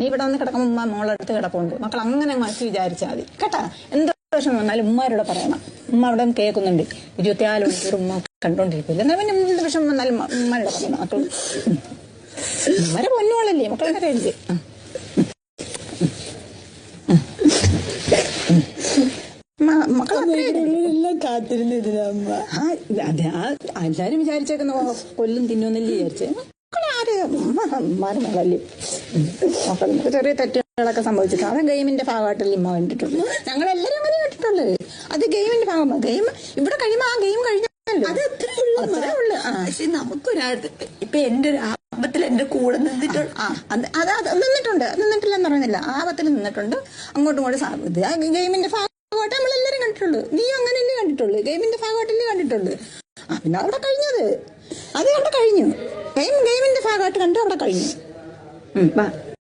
നീ ഇവിടെ വന്ന് കിടക്കുമ്പോൾ ഉമ്മ മോളെടുത്ത് കിടപ്പുണ്ട്. മക്കൾ അങ്ങനെ മാറ്റി വിചാരിച്ചാൽ മതി കേട്ടാ. എന്ത് വിഷമം വന്നാലും ഉമ്മാരോട് പറയണം. ഉമ്മ അവിടെ കേൾക്കുന്നുണ്ട്. 24 മണിക്കൂർ ഉമ്മ കണ്ടോണ്ടിരിക്കില്ല. എന്നാൽ പിന്നെ എന്ത് വിഷമം വന്നാലും ഉമ്മാരോട് പറയണം. മക്കൾ ഉമ്മരെ പൊന്നോളല്ലേ മക്കളെ കരയില്ലേ. മക്കളെല്ലാം കാത്തിരുന്ന് ഇതിനമ്മ. എല്ലാരും വിചാരിച്ചേക്കുന്ന കൊല്ലും തിന്നുന്നല്ലേ വിചാരിച്ചേ. മക്കളെ ആര് ഉമ്മാരും മകളല്ലേ. മക്കൾ ചെറിയ തെറ്റുകളൊക്കെ സംഭവിച്ചിട്ട് അത് ഗെയിമിന്റെ ഭാഗമായിട്ടല്ലേ ഉമ്മ കണ്ടിട്ടുണ്ട്. ഞങ്ങളെല്ലാരും അങ്ങനെ കേട്ടിട്ടുള്ളത്. അത് ഗെയിമിന്റെ ഭാഗമാണ്. ഗെയിം ഇവിടെ കഴിയുമ്പോ ആ ഗെയിം കഴിഞ്ഞല്ലോ. അത് അത്രേ ഉള്ളു. പക്ഷെ നമുക്കൊരാൾ ഇപ്പൊ എന്റെ ഒരു ആപത്തിൽ എന്റെ കൂടെ നിന്നിട്ടുണ്ട്. നിന്നിട്ടില്ലെന്ന് പറയുന്നില്ല. ആപത്തിൽ നിന്നിട്ടുണ്ട്. അങ്ങോട്ടും ഇങ്ങോട്ടും ആ ഗെയിമിന്റെ ഭാഗമായിട്ട് നമ്മളെല്ലാരും കണ്ടിട്ടുള്ളൂ. നീ അങ്ങനെയല്ലേ കണ്ടിട്ടുള്ളൂ. ഗെയിമിന്റെ ഭാഗമായിട്ടല്ലേ കണ്ടിട്ടുള്ളൂ. പിന്നെ അവിടെ കഴിഞ്ഞത് അത് അവിടെ കഴിഞ്ഞു. ഗെയിമിന്റെ ഭാഗമായിട്ട് കണ്ടു അവിടെ കഴിഞ്ഞു.